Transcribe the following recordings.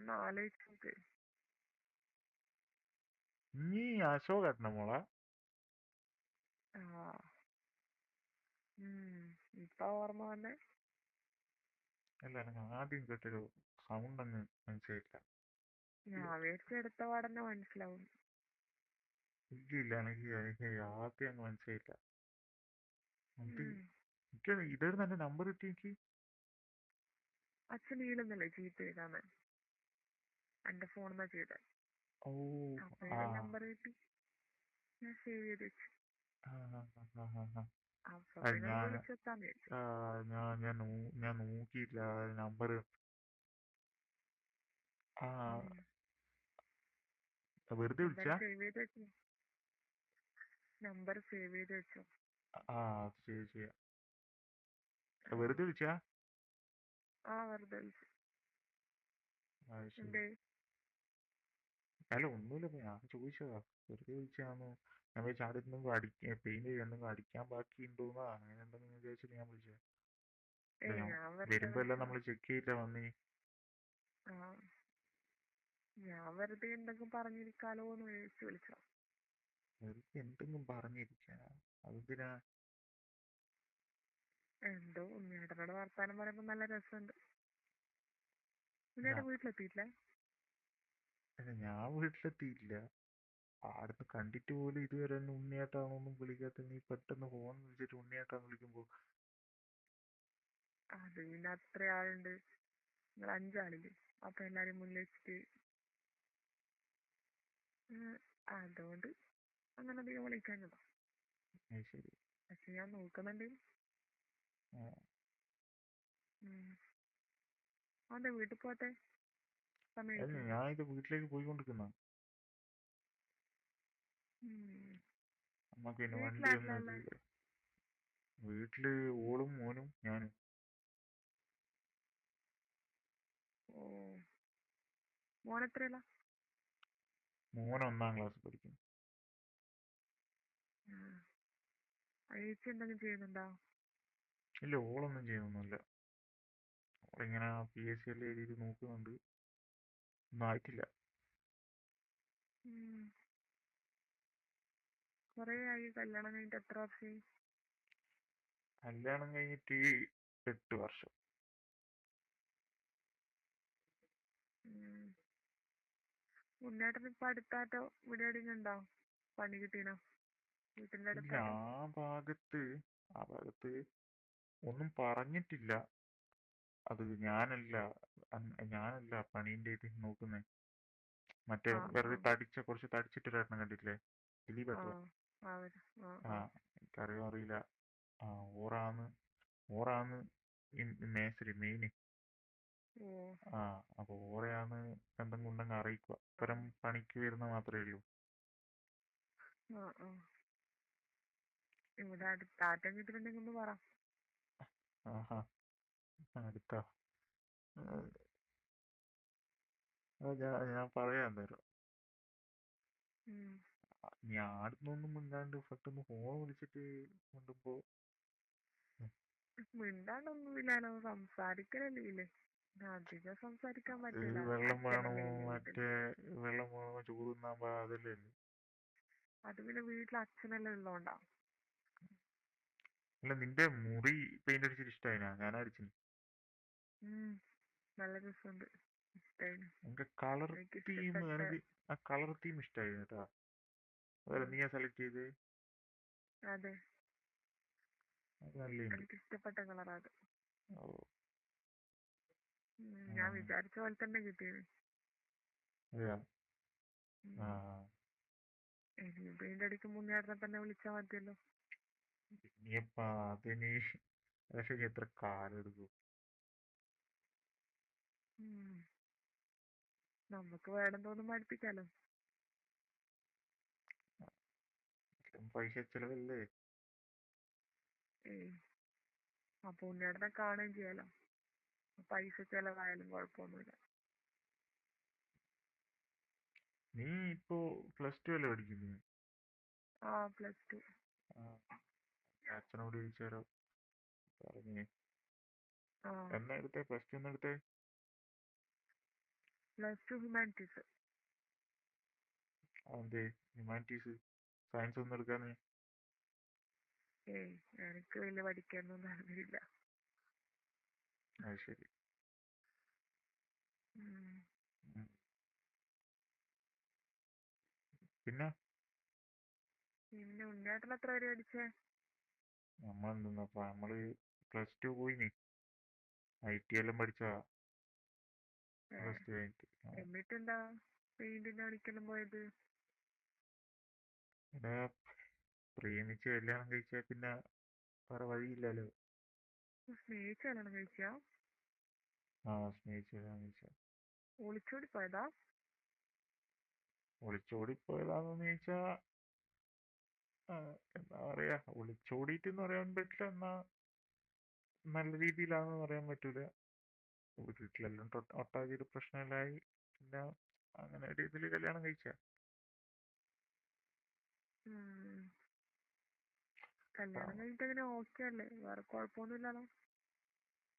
ഒന്ന് ആലോചിച്ച് നോക്ക്. നീ അശോകേട്ടൻ്റെ മോളാ? ആ ഇപ്പൊ ഓർമ്മ വന്നേ? അല്ല, എനിക്ക് ആദ്യം കേട്ടൊരു സൗണ്ട് അങ്ങ് മനസ്സിലായില്ല. ഞാൻ വിചാരിച്ചെടുത്ത പാടന്നെ മനസ്സിലാവും. ഇല്ല, എനിക്ക് ആദ്യം അങ്ങ് മനസ്സിലായില്ല. അത് ഉം. എനിക്ക് ഇതായിരുന്നു എന്റെ നമ്പർ കിട്ടി എനിക്ക്. അച്ഛൻ ഈടുന്നല്ലേ ചീത്ത ചെയ്താന്ന് എന്റെ ഫോണിന്നാ ചെയ്തേ. ഓ. അപ്പൊ ആ നമ്പർ കിട്ടി, ഞാൻ സേവ് ചെയ്ത് വെച്ചു. ആ ആ ആ ആ ആ. അപ്പൊ അത് പിന്നെ ഞാൻ വിളിച്ചെത്താന്ന് വിചാരിച്ചു. ആ, ഞാൻ നോക്കിയില്ല നമ്പർ. ആ, ഉം. വെറുതെ വിളിച്ചാ? എന്തായാലും സേവ് ചെയ്ത് വെച്ചു, നമ്പർ സേവ് ചെയ്ത് വെച്ചു. ആ, ശരി ശരി. വെറുതെ വിളിച്ചാ? ആ വെറുതെ വിളിച്ചു. അത് ശരി. എന്തേ? അല്ല, ഒന്നുമില്ല, ഞാൻ ചോദിച്ചതാ. വെറുതെ വിളിച്ചാന്ന്. ഞാൻ വിചാരിച്ചു അവിടെ എന്തെങ്കിലും പെയിന്റ് എന്തെങ്കിലും അടിക്കാൻ ബാക്കി ഉണ്ടോന്നാ, അങ്ങനെ എന്തെങ്കിലും വിചാരിച്ചിട്ട് ഞാൻ വിളിച്ചത്. ഏയ് ഞാൻ വെറുതെ വരുമ്പോ എല്ലാം വിളിച്ചതാ. നമ്മൾ ചെക്ക് ചെയ്തിട്ടാ വന്നേ. ആ ഞാൻ വെറുതെ എന്തെങ്കിലും പറഞ്ഞിരിക്കാലോ എന്ന് വിചാരിച്ചു വിളിച്ചതാ. വെറുതെ എന്തെങ്കിലും പറഞ്ഞിരിക്കാ, അതെന്തിനാ? എന്തോ ഉണ്ണിയേട്ടനോട് വർത്താനം പറയുമ്പോ നല്ല രസമുണ്ട്. ഉണ്ണിയേട്ടൻ വീട്ടിലെത്തിയിട്ടില്ല? അല്ല, ഞാൻ വീട്ടിലെത്തിയില്ല. ആടുന്ന് കണ്ടിട്ട് പോലും ഇതുവരെ എന്നെ ഉണ്ണിയേട്ടാന്നൊന്നും വിളിക്കാത്ത നീ പെട്ടെന്ന് ഫോൺ വിളിച്ചിട്ട് ഉണ്ണിയേട്ടാന്ന് വിളിക്കുമ്പോ. അത് പിന്നെ അത്ര ആളുണ്ട്, നിങ്ങൾ 5 ആളില്ലേ, അപ്പൊ എല്ലാരും മുന്നിൽ വെച്ചിട്ട് അതുകൊണ്ട് അങ്ങനെ അധികം വിളിക്കാഞ്ഞതാ. ശരി. പക്ഷെ ഞാൻ നോക്കുന്നുണ്ട്. ആ. അതെ, വീട്ടിൽ പോട്ടെ സമയം അല്ല, കിട്ടിയില്ലേ? ഞാൻ ഇത് വീട്ടിലേക്ക് പോയിക്കൊണ്ടിരിക്കുന്ന. നമുക്ക് പിന്നെ വണ്ടിയൊന്നും വീട്ടിലാരില്ലല്ലേ? ഇല്ല. വീട്ടില് ഓളും മോനും ഞാനും. ഓ, മോനെത്രയല്ല? മോൻ 1ാം ക്ലാസ് പഠിക്കുന്നു. ചേച്ചി എന്തെങ്കിലും ചെയ്യുന്നുണ്ടോ? ഇല്ല, ഓളൊന്നും ചെയ്യുന്നൊന്നുമില്ല. ഓളിങ്ങനെ PSC എല്ലാം എഴുതിയിട്ട് നോക്കുന്നുണ്ട്. ഒന്നും ആയിട്ടില്ല. കൊറേ ആയി കല്യാണം കഴിഞ്ഞിട്ട്? എത്ര വർഷമായി? കല്യാണം കഴിഞ്ഞിട്ട് 8 വർഷം. ഉണ്ണേട്ടന് ഇപ്പൊ അടുത്തായിട്ടോ ഇവിടെ എവിടെയെങ്കിലും ഉണ്ടോ പണി കിട്ടീനോ വീട്ടിന്റെ ഇല്ല, അടുത്തായിട്ടോ? ആ ഭാഗത്ത് ഒന്നും പറഞ്ഞിട്ടില്ല. അത് ഞാനല്ല പണീന്റെ ഇത് നോക്കുന്നേ. മറ്റേ ആ ആ വെറുതെ കുറച്ച് തടിച്ചിട്ടൊരേട്ടനെ കണ്ടിട്ടില്ലേ? ആ ദിലീപേട്ടൻ. അവര് ആ ആ, ആ എനിക്കറിയോ അറിയില്ല. ആ, ഓറാന്ന് മേസ്തിരി മെയിന്. ഓ ആ, അപ്പൊ ഓറെയാണ് എന്തെങ്കിലും ഉണ്ടെങ്കിൽ അറിയിക്കുക. ഇത്തരം പണിക്ക് വരുന്ന മാത്രമേ ഉള്ളൂ. ആ ആ ഇവിടെ അടുത്ത് ആറ്റം കിട്ടിയിട്ടുണ്ടെങ്കിൽ ഒന്ന് പറ. ആഹാ, അടുത്ത ഞാൻ പറയാൻ തരാം. ഉം. ഞാൻ അടുത്തൊന്നും മിണ്ടാണ്ട് പെട്ടെന്ന് ഫോൺ വിളിച്ചിട്ട് കൊണ്ടുപോ. മിണ്ടാണ്ടൊന്നുമില്ലാലോ, സംസാരിക്കലല്ലേ ഇല്ലേ? അധികം സംസാരിക്കാൻ അത് പറ്റൂല, വെള്ളം വേണമോ, അച്ഛനല്ലേ ഇല്ലേ വീട്ടില്. മറ്റേ വെള്ളം വേണമോ, ചോറ് തിന്നാൻ അതല്ലേ ഉള്ളൂ. അത് പിന്നെ വീട്ടിൽ അച്ഛനെല്ലാം ഉള്ളോണ്ടാ. അല്ല, നിന്റെ മുറി പെയിന്റ് അടിച്ചിട്ട് ഇഷ്ടായിനാ? ഞാൻ അടിച്ചിന്. നല്ല രസമുണ്ട്, ഇഷ്ടായിന്. എനിക്ക് കളർ എനിക്ക് തീം ഇഷ്ടപ്പെട്ട. എനിക്ക് ആ കളർ തീം ഇഷ്ടായി കേട്ടാ. അതല്ല ഉം, നീയാ സെലക്ട് ചെയ്ത്. അതെ, അത് നല്ലുണ്ട്. എനിക്ക് ഇഷ്ടപ്പെട്ട കളറാ അത്. ഓ. ഞാൻ വിചാരിച്ച പോലെ തന്നെ കിട്ടിയത്. അതെയാ? ആ, ഇനി പെയിന്റ് അടിക്കുമ്പോ ഉണ്ണിയേട്ടനെ തന്നെ വിളിച്ചാൽ മതിയല്ലോ. ഇനിയപ്പാ അതിന് പക്ഷെ എത്ര കാലം എടുക്കും? നമുക്ക് വേണം തോന്നുമ്പോ അടുപ്പിക്കാലോ. പൈസ ചെലവല്ലേ? ഏയ്, അപ്പൊ ഉണ്ണിയേട്ടനെ കാണുകയും ചെയ്യാലോ, പൈസ ചെലവായാലും കുഴപ്പമൊന്നുമില്ല. നീ ഇപ്പോ +2 അല്ലേ പഠിക്കുന്നത്? ആ, +2. ആ, അച്ഛനോട് ചോദിച്ചാലോ പറഞ്ഞേ. ആ എന്നാ എടുത്തേ? +2 എന്ന് എടുത്തേ? +2 ഹ്യൂമാനിറ്റീസ്. അതെന്തേ ഹ്യൂമാനിറ്റീസ്? സയൻസ് ഒന്നും എടുക്കാന്? ഏയ് എനിക്ക് വലിയ പഠിക്കാനൊന്നും താല്പര്യമില്ല. അത് ശരി. ഉം. ഉം. പിന്നെ പിന്നെ ഉണ്ണിയേട്ടൻ എത്ര വരെ പഠിച്ചേ? നമ്മള് +2 പോയിനി. IT എല്ലാം പഠിച്ചതാ ഏ, +2 കഴിഞ്ഞിട്ട്. എന്നിട്ടെന്താ പെയിന്റിന്റെ പണിക്കെല്ലാം പോയത്? ഇവിടെ പ്രേമിച്ച് കല്യാണം കഴിച്ചാൽ പിന്നെ വേറെ വഴിയില്ലല്ലോ. സ്നേഹിച്ച് കല്യാണം കഴിച്ചാ? സ്നേഹിച്ച് കല്യാണം കഴിച്ച. ഒളിച്ചോടി പോയതാ? ഒളിച്ചോടിപ്പോയതാണെന്ന് ചോദിച്ചാ എന്താ പറയാ, ഒളിച്ചോടിയിട്ടെന്ന് പറയാൻ പറ്റില്ല, എന്നാ നല്ല രീതിയിലാണെന്ന് പറയാൻ പറ്റൂല. വീട്ടിലെല്ലാം ഒട്ടാകെ പ്രശ്നമെല്ലായി. പിന്നെ അങ്ങനെ ഒരു ഇതില് കല്യാണം കഴിച്ച. കല്യാണം കഴിഞ്ഞിട്ട് അങ്ങനെ ഓക്കെ അല്ലേ? വേറെ കുഴപ്പമൊന്നുമില്ലല്ലോ?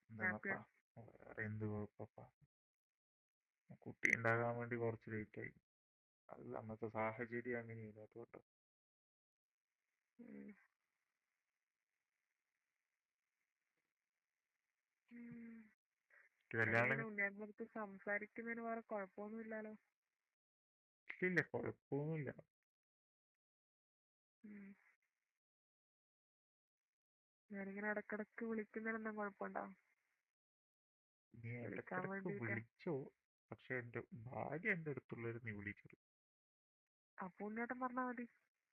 എന്താപ്പാ ഹാപ്പിയാ? വേറെ എന്ത് കുഴപ്പപ്പാ. കുട്ടി ഉണ്ടാകാൻ വേണ്ടി കുറച്ച് ലേറ്റ് ആയി. അത് അന്നത്തെ സാഹചര്യം അങ്ങനെയില്ല, അതുകൊണ്ട്. ഉം. ഉം. കല്യാണം എങ്ങനെ ഉണ്ണിയേട്ടൻ്റെ അടുത്ത് സംസാരിക്കുന്നതിന് വേറെ കുഴപ്പമൊന്നുമില്ലല്ലോ? ഇല്ല, കുഴപ്പമൊന്നുമില്ല. ഞാനിങ്ങനെ ഇടക്കിടക്ക് വിളിക്കുന്നതിനെന്താ കുഴപ്പമുണ്ടോ? നീ വിളിക്കാൻ ഇടക്കിടക്ക് വേണ്ടിയിട്ട്. വിളിച്ചോ, പക്ഷെ എന്റെ ഭാര്യ എന്റെ അടുത്തുള്ളത് നീ വിളിക്കരുത്. അപ്പൊ ഉണ്ണിയേട്ടൻ പറഞ്ഞാ മതി,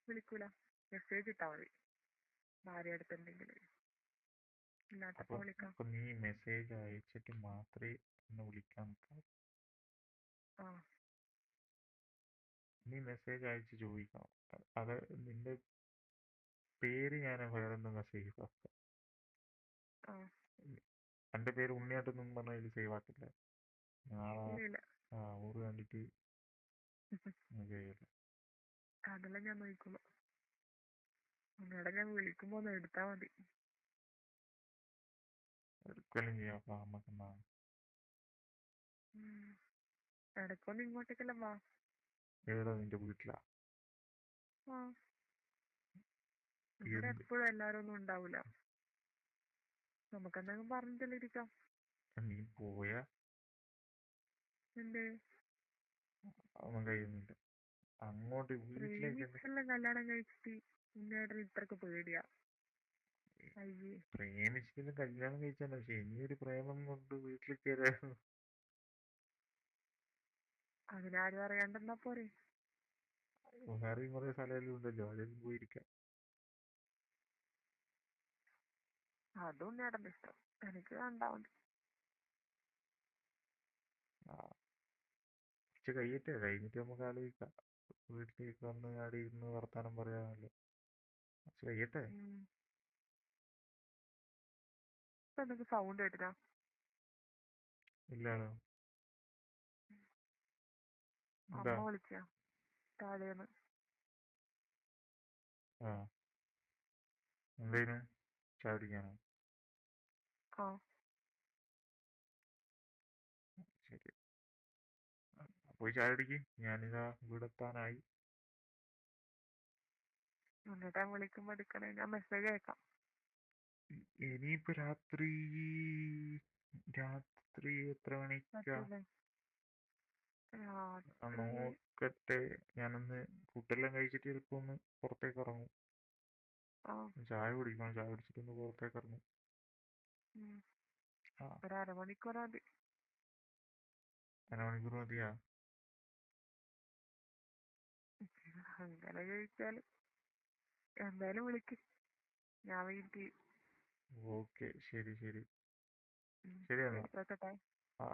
വിളിക്കൂല. മെസ്സേജ് ഇട്ടാ മതി ഭാര്യ അടുത്തുണ്ടെങ്കിൽ. ഇല്ലാത്തപ്പോ വിളിക്കാം. അപ്പൊ നീ മെസ്സേജ് അയച്ചിട്ട് മാത്രമേ എന്നെ വിളിക്കാൻ നിൽക്കാവൂ. ആ. നീ മെസ്സേജ് അയച്ച് ചോദിക്കണം. അത് നിന്റെ പേര് ഞാൻ വേറൊന്നും സേവ് ആക്കാം. ആ. എന്റെ പേര് ഉണ്ണിയായിട്ടൊന്നും പറഞ്ഞാൽ സേവ് ആക്കില്ല. നാളെ ഇല്ല. ഊറ് കണ്ടിട്ട് ചെയ്യില്ല. അതെല്ലാം ഞാൻ നോക്കിക്കോളൂ. ഉണ്ണിയേട്ടൻ ഞാൻ വിളിക്കുമ്പോ ഒന്ന് എടുത്താ മതി. എടുക്കലും ചെയ്യാം. അപ്പൊ നമുക്കെന്നാ ഇടയ്ക്കൊന്ന് ഇങ്ങോട്ടേക്കെല്ലാം വാ. എവിടെ നിന്റെ വീട്ടിലാ? ആ. ഇവിടെ എപ്പോഴും എല്ലാരും ഒന്നും ഉണ്ടാവൂല. നമുക്കെന്തെങ്കിലും പറഞ്ഞിട്ടല്ലേ ഇരിക്കാം. നീ പോയാ എന്തേ? ഒന്നും കഴിയുന്നില്ല. അങ്ങോട്ട് വീട്ടിലേക്ക് പ്രേമിച്ചെല്ലാം കല്യാണം കഴിച്ചിട്ട് ഉണ്ണിയേട്ടന് ഇത്രക്ക് പേടിയാ? അയ്യേ. പ്രേമിച്ചിട്ട് കല്യാണം കഴിച്ചാൽ, പക്ഷെ ഇനിയൊരു പ്രേമം കൊണ്ട് വീട്ടിൽ കയറാൻ അതിനാരും അറിയാണ്ടെന്നാ പോരെ? വേറെയും കുറെ സ്ഥലമെല്ലാം ഉണ്ടല്ലോ, അതിലും പോയിരിക്കാം. അതും ഉണ്ണിയേട്ടന്റെ ഇഷ്ടം. എനിക്ക് കണ്ടാ മതി. കുറച്ച് കഴിഞ്ഞിട്ട് നമുക്ക് ആലോചിക്കാം. വീട്ടിലേക്ക് വന്ന് ആടെ ഇരുന്ന് വർത്താനം പറയാമല്ലോ. കുറച്ച് കഴിയട്ടെ. ഇപ്പൊ എന്തൊക്കെ സൗണ്ട് കേട്ടിനാ? ഇല്ലാലോ. എന്താ? അമ്മ വിളിച്ചാ താഴേന്ന്. എന്തേനു? ചായ കുടിക്കാനോ? ആ. ശരി, പോയി ചായ കുടിക്ക്. ഞാനിതാ ഇവിടെ എത്താനായി. ഉണ്ണിയേട്ടൻ വിളിക്കുമ്പോ എടുക്കണേ. ഞാൻ മെസ്സേജ് അയക്കാം. ഇനിയിപ്പോ രാത്രി എത്ര മണിക്കാ? പറ്റൂലേ? രാത്രി നോക്കട്ടെ. ഞാനൊന്ന് ഫുഡെല്ലാം കഴിച്ചിട്ട് ചിലപ്പോ ഒന്ന് പുറത്തേക്ക് ഇറങ്ങും. ചായ കുടിക്കണം. ചായ കുടിച്ചിട്ടൊന്ന് പുറത്തേക്ക് ഇറങ്ങും. ഒരു അരമണിക്കൂർ മതി. അരമണിക്കൂർ മതിയാ? അങ്ങനെ ചോദിച്ചാല് എന്തായാലും വിളിക്ക്, ഞാൻ വെയിറ്റ് ചെയ്യും. ഓക്കെ, ശരി ശരി. ശരി, ശരി എന്നാ. വെക്കട്ടെ. ആ.